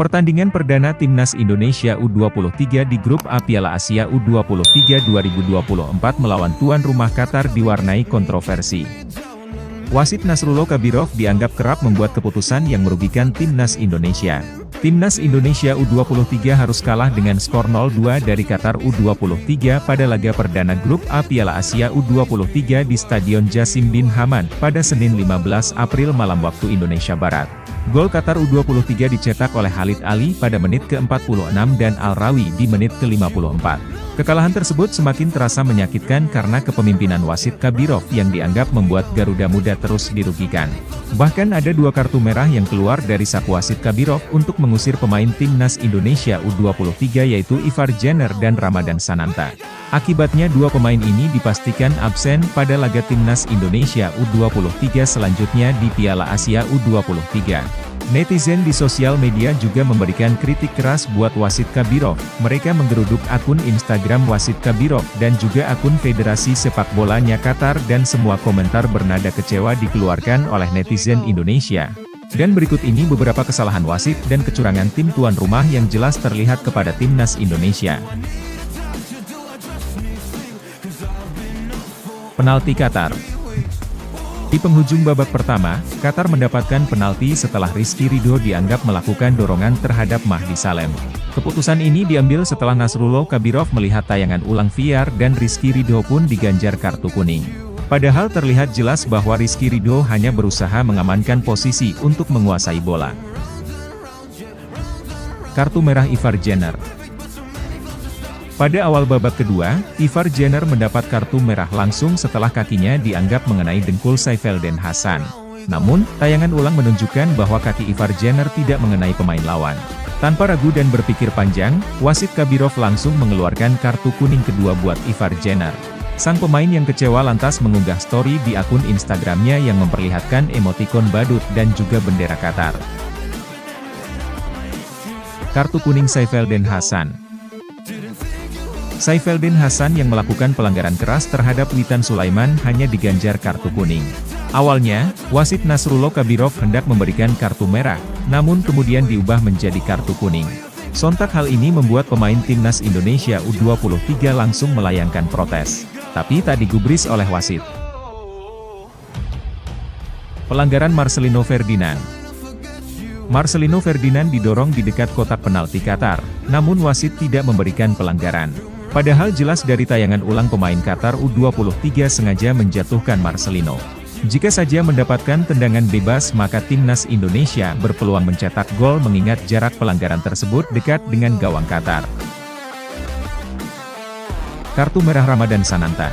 Pertandingan perdana Timnas Indonesia U23 di Grup A Piala Asia U23 2024 melawan tuan rumah Qatar diwarnai kontroversi. Wasit Nasrullo Kabirov dianggap kerap membuat keputusan yang merugikan Timnas Indonesia. Timnas Indonesia U23 harus kalah dengan skor 0-2 dari Qatar U23 pada laga perdana Grup A Piala Asia U23 di Stadion Jassim bin Hamad pada Senin 15 April malam waktu Indonesia Barat. Gol Qatar U23 dicetak oleh Khalid Ali pada menit ke-46 dan Al-Rawi di menit ke-54. Kekalahan tersebut semakin terasa menyakitkan karena kepemimpinan wasit Kabirov yang dianggap membuat Garuda Muda terus dirugikan. Bahkan ada 2 kartu merah yang keluar dari saku wasit Kabirov untuk mengusir pemain Timnas Indonesia U23 yaitu Ivar Jenner dan Ramadan Sananta. Akibatnya 2 pemain ini dipastikan absen pada laga Timnas Indonesia U23 selanjutnya di Piala Asia U23. Netizen di sosial media juga memberikan kritik keras buat wasit Kabirov. Mereka menggeruduk akun Instagram wasit Kabirov dan juga akun Federasi Sepak Bolanya Qatar dan semua komentar bernada kecewa dikeluarkan oleh netizen Indonesia. Dan berikut ini beberapa kesalahan wasit dan kecurangan tim tuan rumah yang jelas terlihat kepada Timnas Indonesia. Penalti Qatar. Di penghujung babak pertama, Qatar mendapatkan penalti setelah Rizky Ridho dianggap melakukan dorongan terhadap Mahdi Salem. Keputusan ini diambil setelah Nasrullo Kabirov melihat tayangan ulang VAR dan Rizky Ridho pun diganjar kartu kuning. Padahal terlihat jelas bahwa Rizky Ridho hanya berusaha mengamankan posisi untuk menguasai bola. Kartu merah Ivar Jenner. Pada awal babak kedua, Ivar Jenner mendapat kartu merah langsung setelah kakinya dianggap mengenai dengkul Saifelden Hassan. Namun, tayangan ulang menunjukkan bahwa kaki Ivar Jenner tidak mengenai pemain lawan. Tanpa ragu dan berpikir panjang, wasit Kabirov langsung mengeluarkan kartu kuning kedua buat Ivar Jenner. Sang pemain yang kecewa lantas mengunggah story di akun Instagramnya yang memperlihatkan emotikon badut dan juga bendera Qatar. Kartu kuning Saifelden Hassan. Saifelden Hassan yang melakukan pelanggaran keras terhadap Witan Sulaiman hanya diganjar kartu kuning. Awalnya, wasit Nasrullo Kabirov hendak memberikan kartu merah, namun kemudian diubah menjadi kartu kuning. Sontak hal ini membuat pemain Timnas Indonesia U23 langsung melayangkan protes, tapi tak digubris oleh wasit. Pelanggaran Marcelino Ferdinand. Marcelino Ferdinand didorong di dekat kotak penalti Qatar, namun wasit tidak memberikan pelanggaran. Padahal jelas dari tayangan ulang pemain Qatar U23 sengaja menjatuhkan Marcelino. Jika saja mendapatkan tendangan bebas maka Timnas Indonesia berpeluang mencetak gol mengingat jarak pelanggaran tersebut dekat dengan gawang Qatar. Kartu merah Ramadan Sananta.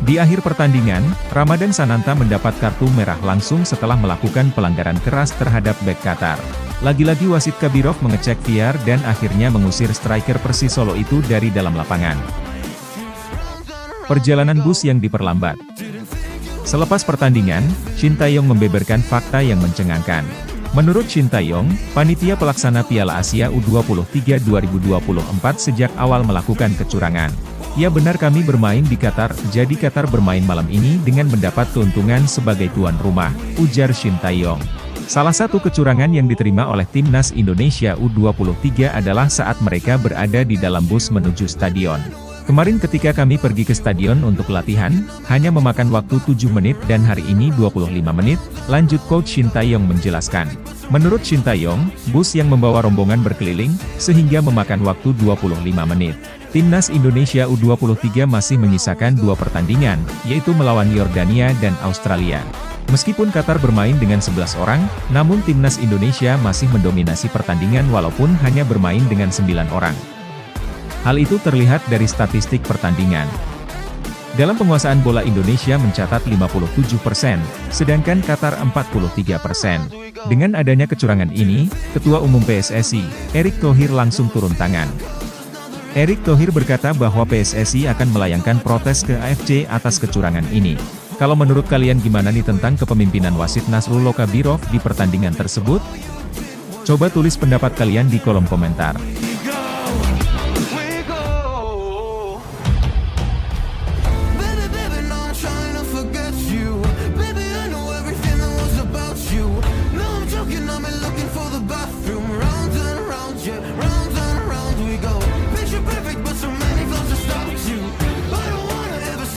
Di akhir pertandingan, Ramadan Sananta mendapat kartu merah langsung setelah melakukan pelanggaran keras terhadap bek Qatar. Lagi-lagi wasit Kabirov mengecek VAR dan akhirnya mengusir striker Persis Solo itu dari dalam lapangan. Perjalanan bus yang diperlambat. Selepas pertandingan, Shin Tae-yong membeberkan fakta yang mencengangkan. Menurut Shin Tae-yong, panitia pelaksana Piala Asia U23 2024 sejak awal melakukan kecurangan. Ya benar kami bermain di Qatar, jadi Qatar bermain malam ini dengan mendapat keuntungan sebagai tuan rumah, ujar Shin Tae-yong. Salah satu kecurangan yang diterima oleh Timnas Indonesia U23 adalah saat mereka berada di dalam bus menuju stadion. Kemarin ketika kami pergi ke stadion untuk latihan, hanya memakan waktu 7 menit dan hari ini 25 menit, lanjut Coach Shin Tae-yong menjelaskan. Menurut Shin Tae-yong, bus yang membawa rombongan berkeliling, sehingga memakan waktu 25 menit. Timnas Indonesia U23 masih menyisakan 2 pertandingan, yaitu melawan Yordania dan Australia. Meskipun Qatar bermain dengan 11 orang, namun Timnas Indonesia masih mendominasi pertandingan walaupun hanya bermain dengan 9 orang. Hal itu terlihat dari statistik pertandingan. Dalam penguasaan bola Indonesia mencatat 57%, sedangkan Qatar 43%. Dengan adanya kecurangan ini, Ketua Umum PSSI, Erick Thohir langsung turun tangan. Erick Thohir berkata bahwa PSSI akan melayangkan protes ke AFC atas kecurangan ini. Kalau menurut kalian gimana nih tentang kepemimpinan wasit Nasrullo Kabirov di pertandingan tersebut? Coba tulis pendapat kalian di kolom komentar.